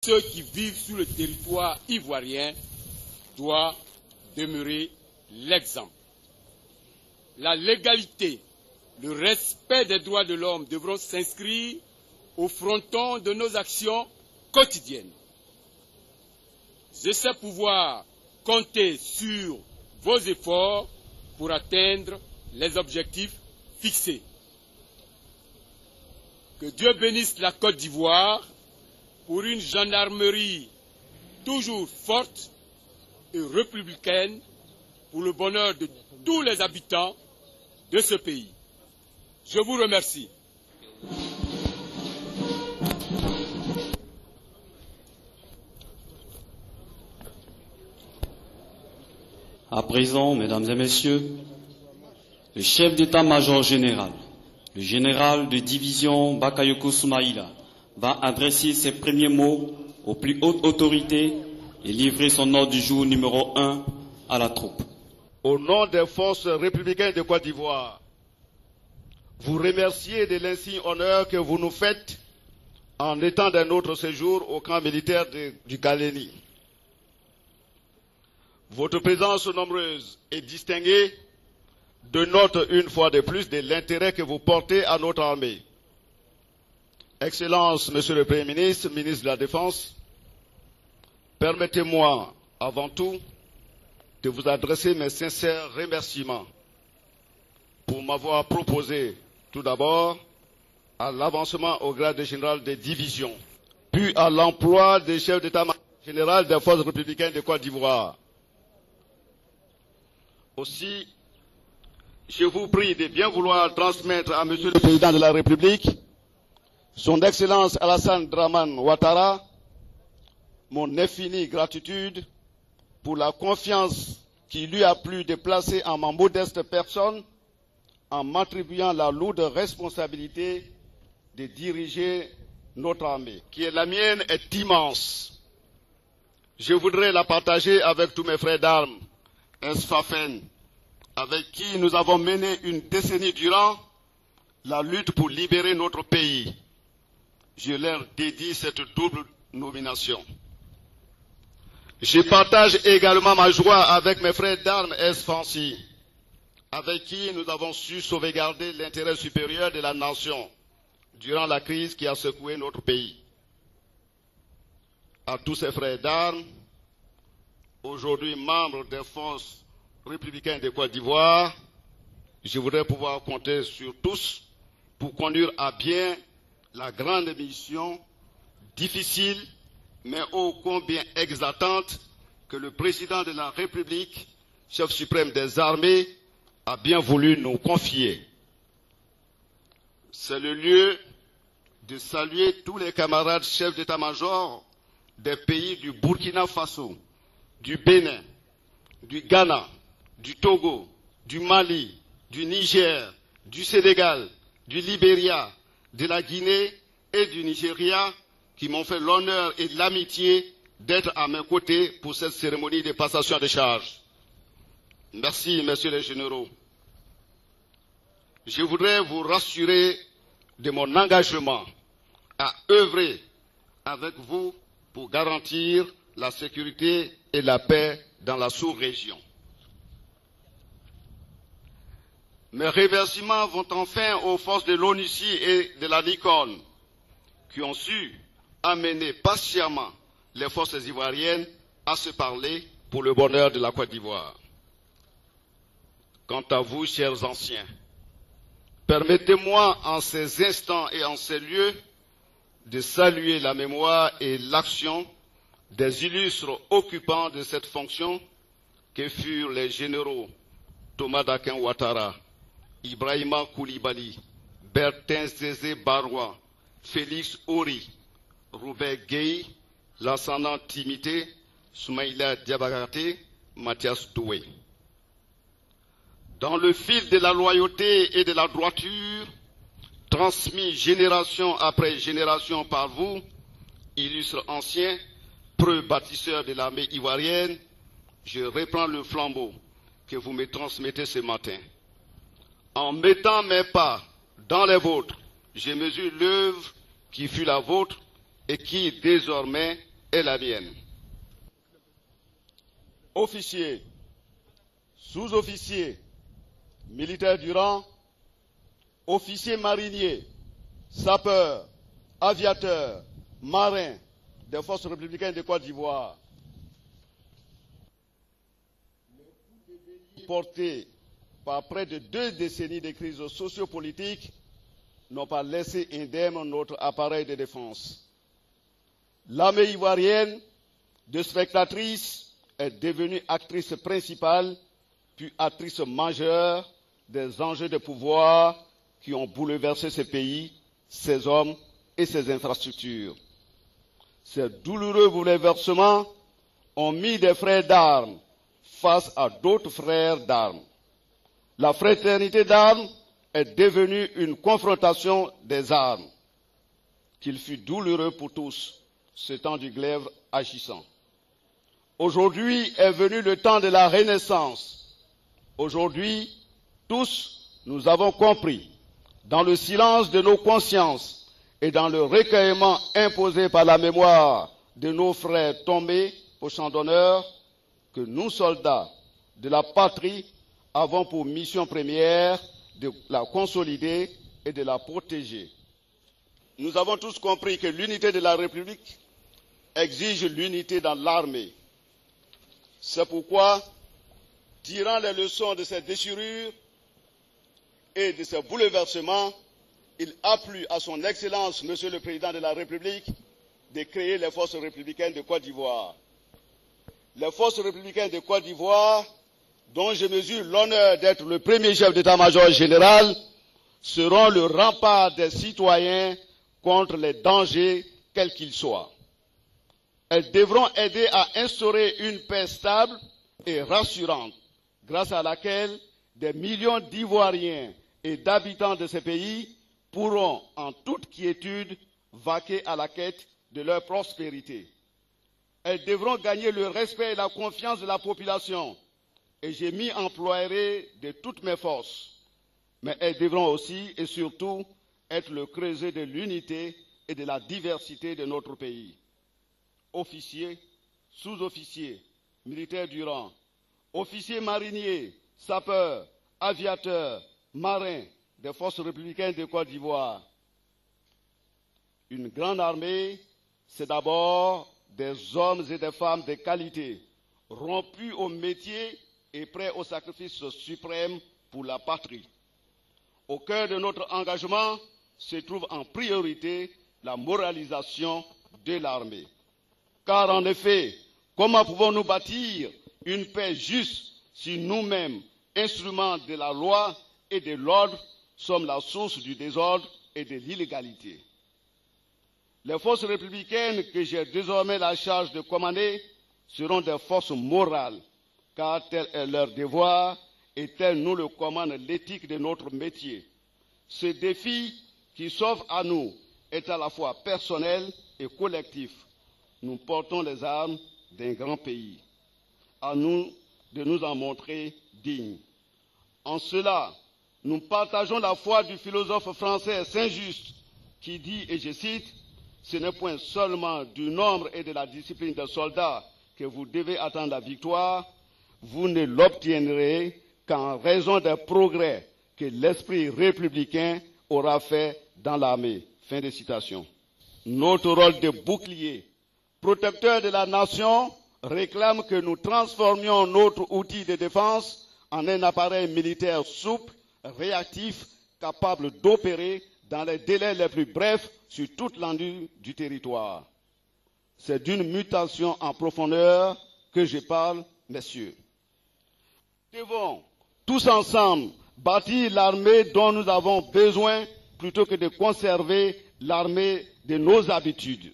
Ceux qui vivent sur le territoire ivoirien doivent demeurer l'exemple. La légalité, le respect des droits de l'homme devront s'inscrire au fronton de nos actions quotidiennes. Je sais pouvoir compter sur vos efforts pour atteindre les objectifs fixés. Que Dieu bénisse la Côte d'Ivoire pour une gendarmerie toujours forte et républicaine pour le bonheur de tous les habitants de ce pays. Je vous remercie. À présent, mesdames et messieurs, le chef d'état-major général, le général de division Bakayoko Soumaïla, va adresser ses premiers mots aux plus hautes autorités et livrer son ordre du jour numéro 1 à la troupe. Au nom des forces républicaines de Côte d'Ivoire, vous remercier de l'insigne honneur que vous nous faites en étant de notre séjour au camp militaire du Galéni. Votre présence nombreuse et distinguée dénote une fois de plus de l'intérêt que vous portez à notre armée. Excellences, Monsieur le Premier ministre, ministre de la Défense, permettez-moi avant tout de vous adresser mes sincères remerciements pour m'avoir proposé tout d'abord à l'avancement au grade de général de division, puis à l'emploi des chefs d'état-major général des forces républicaines de Côte d'Ivoire. Aussi, je vous prie de bien vouloir transmettre à Monsieur le Président de la République, Son Excellence Alassane Dramane Ouattara, mon infinie gratitude pour la confiance qui lui a plu de placer en ma modeste personne en m'attribuant la lourde responsabilité de diriger notre armée, qui est la mienne, est immense. Je voudrais la partager avec tous mes frères d'armes, Esfafen, avec qui nous avons mené une décennie durant la lutte pour libérer notre pays. Je leur dédie cette double nomination. Je partage également ma joie avec mes frères d'armes Esfansi, avec qui nous avons su sauvegarder l'intérêt supérieur de la nation durant la crise qui a secoué notre pays. À tous ces frères d'armes, aujourd'hui membres des forces républicaines de Côte d'Ivoire, je voudrais pouvoir compter sur tous pour conduire à bien la grande mission difficile mais ô combien exaltante que le président de la République, chef suprême des armées, a bien voulu nous confier. C'est le lieu de saluer tous les camarades chefs d'état-major des pays du Burkina Faso, du Bénin, du Ghana, du Togo, du Mali, du Niger, du Sénégal, du Libéria, de la Guinée et du Nigeria, qui m'ont fait l'honneur et l'amitié d'être à mes côtés pour cette cérémonie de passation de charges. Merci, messieurs les généraux. Je voudrais vous rassurer de mon engagement à œuvrer avec vous pour garantir la sécurité et la paix dans la sous-région. Mes remerciements vont enfin aux forces de l'ONUCI et de la Licorne qui ont su amener patiemment les forces ivoiriennes à se parler pour le bonheur de la Côte d'Ivoire. Quant à vous, chers anciens, permettez-moi en ces instants et en ces lieux de saluer la mémoire et l'action des illustres occupants de cette fonction que furent les généraux Thomas Dakin Ouattara, Ibrahima Koulibaly, Bertin Zézé Barois, Félix Ori, Robert Gueye, Lassana Timité, Soumaïla Diabagarté, Mathias Doué. Dans le fil de la loyauté et de la droiture, transmis génération après génération par vous, illustres anciens, preux bâtisseurs de l'armée ivoirienne, je reprends le flambeau que vous me transmettez ce matin. En mettant mes pas dans les vôtres, je mesure l'œuvre qui fut la vôtre et qui désormais est la mienne. Officiers, sous-officiers, militaires du rang, officiers mariniers, sapeurs, aviateurs, marins des forces républicaines de Côte d'Ivoire, portés par près de 2 décennies de crise sociopolitique, n'ont pas laissé indemne notre appareil de défense. L'armée ivoirienne, de spectatrice, est devenue actrice principale, puis actrice majeure des enjeux de pouvoir qui ont bouleversé ce pays, ses hommes et ses infrastructures. Ces douloureux bouleversements ont mis des frères d'armes face à d'autres frères d'armes. La fraternité d'armes est devenue une confrontation des armes, qu'il fut douloureux pour tous, ce temps du glaive agissant. Aujourd'hui est venu le temps de la renaissance. Aujourd'hui, tous, nous avons compris, dans le silence de nos consciences et dans le recueillement imposé par la mémoire de nos frères tombés au champ d'honneur, que nous, soldats de la patrie, avons pour mission première de la consolider et de la protéger. Nous avons tous compris que l'unité de la République exige l'unité dans l'armée. C'est pourquoi, tirant les leçons de ces déchirures et de ces bouleversements, il a plu à son Excellence, Monsieur le Président de la République, de créer les forces républicaines de Côte d'Ivoire. Les forces républicaines de Côte d'Ivoire, dont je mesure l'honneur d'être le premier chef d'état-major général, seront le rempart des citoyens contre les dangers, quels qu'ils soient. Elles devront aider à instaurer une paix stable et rassurante, grâce à laquelle des millions d'Ivoiriens et d'habitants de ces pays pourront, en toute quiétude, vaquer à la quête de leur prospérité. Elles devront gagner le respect et la confiance de la population, et je m'y emploierai de toutes mes forces. Mais elles devront aussi et surtout être le creuset de l'unité et de la diversité de notre pays. Officiers, sous-officiers, militaires du rang, officiers mariniers, sapeurs, aviateurs, marins des forces républicaines de Côte d'Ivoire. Une grande armée, c'est d'abord des hommes et des femmes de qualité, rompus au métier et prêts au sacrifice suprême pour la patrie. Au cœur de notre engagement se trouve en priorité la moralisation de l'armée. Car en effet, comment pouvons-nous bâtir une paix juste si nous-mêmes, instruments de la loi et de l'ordre, sommes la source du désordre et de l'illégalité? Les forces républicaines que j'ai désormais la charge de commander seront des forces morales, car tel est leur devoir et tel nous le commande l'éthique de notre métier. Ce défi qui s'offre à nous est à la fois personnel et collectif. Nous portons les armes d'un grand pays. À nous de nous en montrer dignes. En cela, nous partageons la foi du philosophe français Saint-Just qui dit, et je cite, « Ce n'est point seulement du nombre et de la discipline des soldats que vous devez attendre la victoire, vous ne l'obtiendrez qu'en raison des progrès que l'esprit républicain aura fait dans l'armée. » Fin de citation. Notre rôle de bouclier, protecteur de la nation, réclame que nous transformions notre outil de défense en un appareil militaire souple, réactif, capable d'opérer dans les délais les plus brefs sur toute l'étendue du territoire. C'est d'une mutation en profondeur que je parle, messieurs. Nous devons tous ensemble bâtir l'armée dont nous avons besoin plutôt que de conserver l'armée de nos habitudes.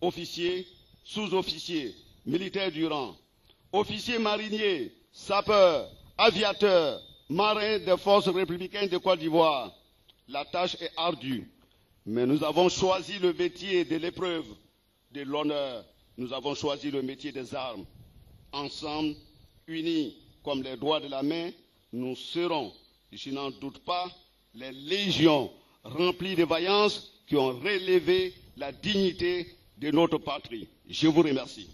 Officiers, sous-officiers, militaires du rang, officiers mariniers, sapeurs, aviateurs, marins des forces républicaines de Côte d'Ivoire. La tâche est ardue, mais nous avons choisi le métier de l'épreuve, de l'honneur. Nous avons choisi le métier des armes. Ensemble, unis comme les doigts de la main, nous serons, je n'en doute pas, les légions remplies de vaillance qui ont relevé la dignité de notre patrie. Je vous remercie.